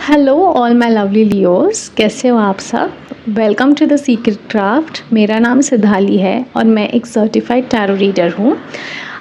Hello all my lovely Leos, कैसे हो आप सब। Welcome to the secret craft. मेरा नाम सिद्धाली है और मैं एक सर्टिफाइड टैरो रीडर हूँ।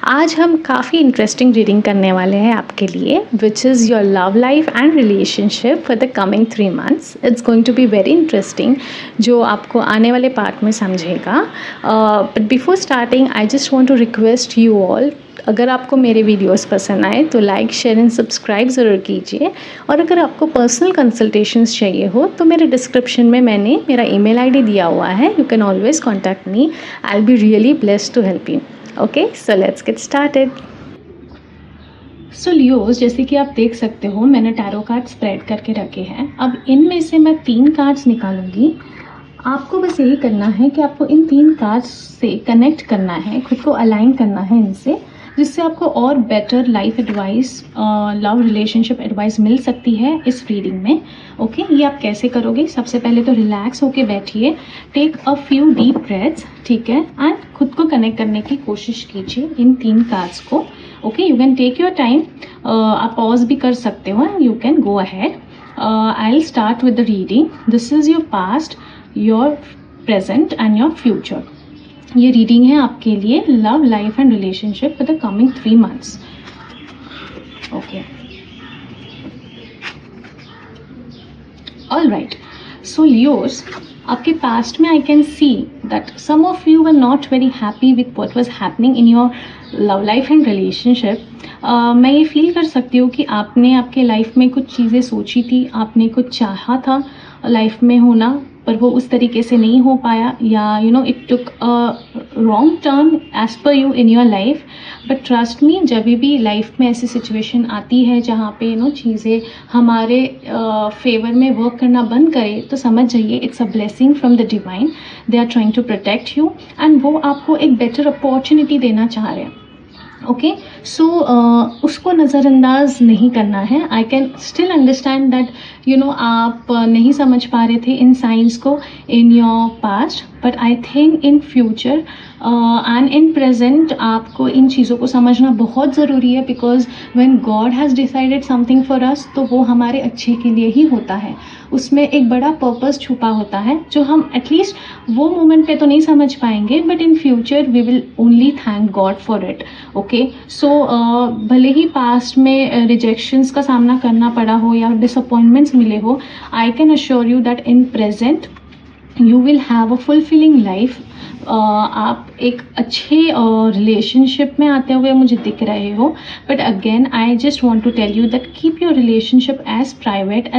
आज हम काफ़ी इंटरेस्टिंग रीडिंग करने वाले हैं आपके लिए, which is your love life and relationship for the coming 3 months। It's going to be very interesting, जो आपको आने वाले पार्ट में समझेगा। But before starting I just want to request you all, अगर आपको मेरे वीडियोस पसंद आए तो लाइक शेयर एंड सब्सक्राइब ज़रूर कीजिए। और अगर आपको पर्सनल कंसल्टेशंस चाहिए हो तो मेरे डिस्क्रिप्शन में मैंने मेरा ईमेल आईडी दिया हुआ है। You can always contact me. I will be really blessed to help you. Okay, so let's get started. So Leos, जैसे कि आप देख सकते हो मैंने टैरो कार्ड स्प्रेड करके रखे हैं। अब इनमें से मैं 3 कार्ड्स निकालूंगी। आपको बस यही करना है कि आपको इन 3 कार्ड्स से कनेक्ट करना है, खुद को अलाइन करना है इनसे, जिससे आपको और better life advice, love relationship advice मिल सकती है इस रीडिंग में। ओके, ये आप कैसे करोगे? सबसे पहले तो रिलैक्स होके बैठिए, take a few deep breaths, ठीक है, एंड खुद को कनेक्ट करने की कोशिश कीजिए इन 3 कार्ड्स को। Okay, you can take your time, आप पॉज भी कर सकते हो, you can go ahead. I will start with the reading. This is your past, your present and your future. ये रीडिंग है आपके लिए love life and relationship for the coming 3 months। Okay, all right. So Leos, आपके past में I can see that some of you were not very happy with what was happening in your love life and relationship. मैं ये feel कर सकती हूँ कि आपने आपके लाइफ में कुछ चीज़ें सोची थी, आपने कुछ चाहा था लाइफ में होना, पर वो उस तरीके से नहीं हो पाया, या it took a wrong turn as per you in your life. But trust me, जब भी लाइफ में ऐसी सिचुएशन आती है जहाँ पे चीज़ें हमारे फेवर में वर्क करना बंद करे, तो समझ जाइए it's a blessing from the divine. They are trying to protect you and वो आपको एक बेटर अपॉर्चुनिटी देना चाह रहे हैं। ओके, सो उसको नज़रअंदाज नहीं करना है। I can still understand that आप नहीं समझ पा रहे थे इन साइंस को in your past, but I think in future and in present आपको इन चीज़ों को समझना बहुत ज़रूरी है, because when God has decided something for us, तो वो हमारे अच्छे के लिए ही होता है। उसमें एक बड़ा पर्पस छुपा होता है जो हम एटलीस्ट वो मोमेंट पे तो नहीं समझ पाएंगे, but in future we will only thank God for it. Okay, so भले ही पास्ट में रिजेक्शंस का सामना करना पड़ा हो या डिसअपॉइंटमेंट्स मिले हो, I can assure you that in present you will have a fulfilling life. आप एक अच्छे रिलेशनशिप में आते हुए मुझे दिख रहे हो, but again I just want to tell you that keep your relationship as private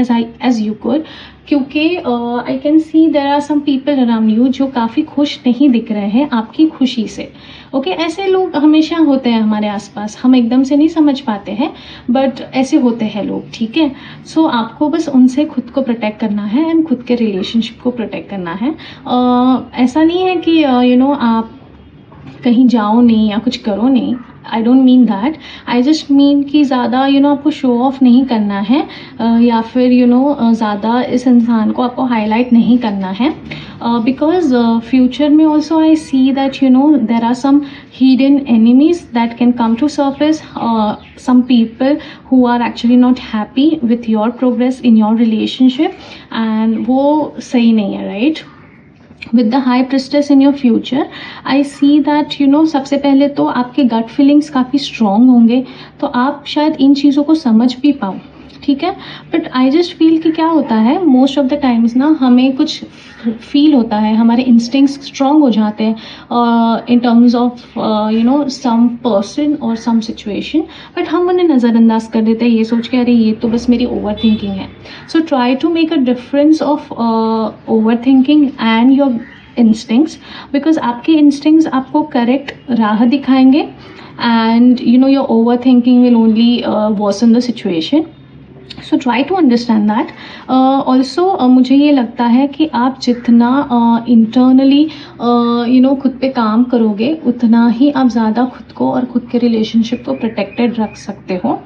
as you could, क्योंकि I can see there are some people around you जो काफ़ी खुश नहीं दिख रहे हैं आपकी खुशी से। ओके, ऐसे लोग हमेशा होते हैं हमारे आसपास, हम एकदम से नहीं समझ पाते हैं, बट ऐसे होते हैं लोग, ठीक है। सो आपको बस उनसे खुद को प्रोटेक्ट करना है एंड खुद के रिलेशनशिप को प्रोटेक्ट करना है। ऐसा नहीं है कि आप कहीं जाओ नहीं या कुछ करो नहीं। I don't mean that, I just mean कि ज़्यादा आपको शो ऑफ नहीं करना है, या फिर ज़्यादा इस इंसान को आपको हाईलाइट नहीं करना है, बिकॉज फ्यूचर में also I see that there are some hidden enemies that can come to surface, some people who are actually not happy with your progress in your relationship, and वो सही नहीं है, right? With the high priestess in your future, I see that सबसे पहले तो आपके gut feelings काफ़ी strong होंगे, तो आप शायद इन चीज़ों को समझ भी पाओ, ठीक है। बट आई जस्ट फील कि क्या होता है मोस्ट ऑफ द टाइम्स ना, हमें कुछ फील होता है, हमारे इंस्टिंक्ट्स स्ट्रॉन्ग हो जाते हैं in terms of some person और सम सिचुएशन, बट हम उन्हें नज़रअंदाज कर देते हैं ये सोच के अरे ये तो बस मेरी ओवर थिंकिंग है। So try to make a difference of overthinking and your instincts, because आपके इंस्टिंक्ट्स आपको करेक्ट राह दिखाएंगे, and your overthinking will only worsen the situation. So try to understand that. Also मुझे ये लगता है कि आप जितना इंटरनली खुद पे काम करोगे, उतना ही आप ज़्यादा खुद को और खुद के रिलेशनशिप को प्रोटेक्टेड रख सकते हो।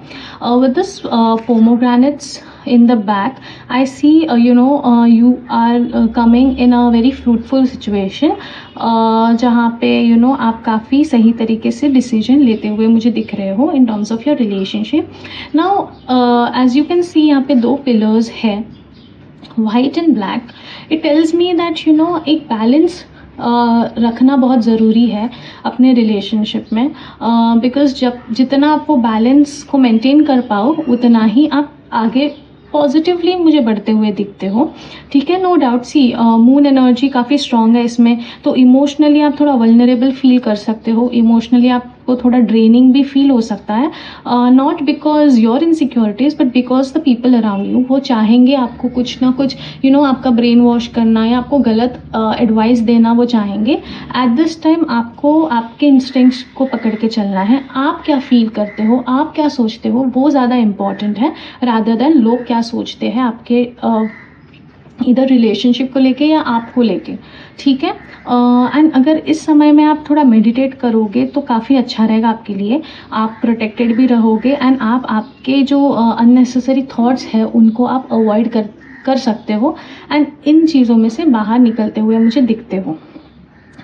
With this pomegranates in the back, I see you are coming in a very fruitful situation, जहाँ पे आप काफ़ी सही तरीके से डिसीजन लेते हुए मुझे दिख रहे हो in terms of your relationship. Now as you can see यहाँ पे 2 पिलर्स है, white and black. It tells me that एक बैलेंस रखना बहुत ज़रूरी है अपने रिलेशनशिप में, बिकॉज जब जितना आप वो बैलेंस को मेंटेन कर पाओ उतना ही आप आगे पॉजिटिवली मुझे बढ़ते हुए दिखते हो. ठीक है, नो डाउट. सी मून एनर्जी काफ़ी स्ट्रांग है इसमें, तो इमोशनली आप थोड़ा वल्नरेबल फील कर सकते हो, इमोशनली आपको थोड़ा ड्रेनिंग भी फील हो सकता है. Not because your insecurities but because the people around you, वो चाहेंगे आपको कुछ ना कुछ आपका ब्रेन वॉश करना या आपको गलत एडवाइस देना वो चाहेंगे. एट दिस टाइम आपको आपके इंस्टिंक्ट्स को पकड़ के चलना है. आप क्या फील करते हो, आप क्या सोचते हो, वो ज़्यादा इम्पॉर्टेंट है रादर देन लोग क्या सोचते हैं आपके इधर रिलेशनशिप को लेके या आपको लेके. ठीक है, एंड अगर इस समय में आप थोड़ा मेडिटेट करोगे तो काफ़ी अच्छा रहेगा आपके लिए. आप प्रोटेक्टेड भी रहोगे एंड आप आपके जो अननेसेसरी थॉट्स है उनको आप अवॉइड कर सकते हो एंड इन चीज़ों में से बाहर निकलते हुए मुझे दिखते हो.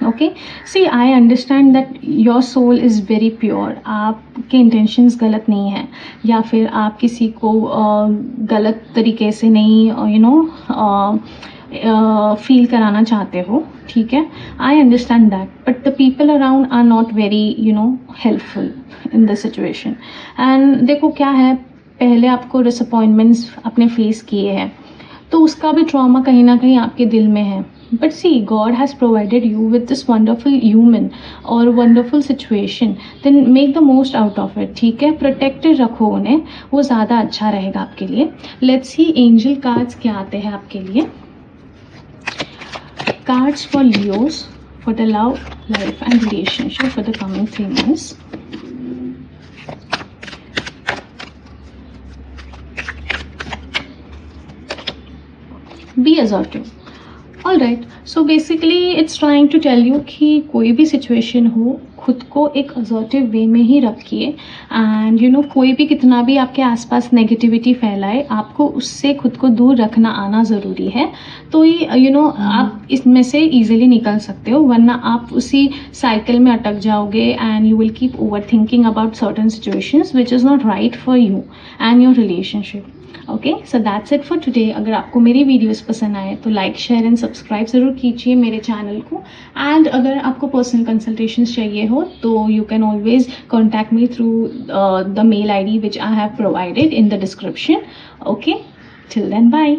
Okay, see I understand that your soul is very pure. आपके इंटेंशंस गलत नहीं हैं या फिर आप किसी को गलत तरीके से नहीं फील कराना चाहते हो. ठीक है, I understand that, but the people around are not very helpful in this situation. And देखो क्या है, पहले आपको डिसअपॉइंटमेंट्स आपने फेस किए हैं तो उसका भी ट्रॉमा कहीं ना कहीं आपके दिल में है. But see, God has provided you with this wonderful human और wonderful situation, then make the most out of it. ठीक है, प्रोटेक्टेड रखो उन्हें, वो ज़्यादा अच्छा रहेगा आपके लिए. लेट्स सी एंजल कार्ड्स क्या आते हैं आपके लिए. Cards for Leos for the love life and relationship for the coming 3 months. Be assertive. All right, so basically it's trying to tell you कि कोई भी सिचुएशन हो खुद को एक असर्टिव वे में ही रखिए. एंड कोई भी कितना भी आपके आसपास नेगेटिविटी फैलाए, आपको उससे खुद को दूर रखना आना ज़रूरी है. तो ये आप इसमें से ईजिली निकल सकते हो, वरना आप उसी साइकिल में अटक जाओगे and you will keep over thinking about certain situations which is not right for you and your relationship. Okay, so that's it for today. अगर आपको मेरी वीडियोस पसंद आए तो लाइक, शेयर एंड सब्सक्राइब ज़रूर कीजिए मेरे चैनल को. एंड अगर आपको पर्सनल कंसल्टेशंस चाहिए हो तो you can always contact me through the mail ID which I have provided in the description. Okay, till then, bye.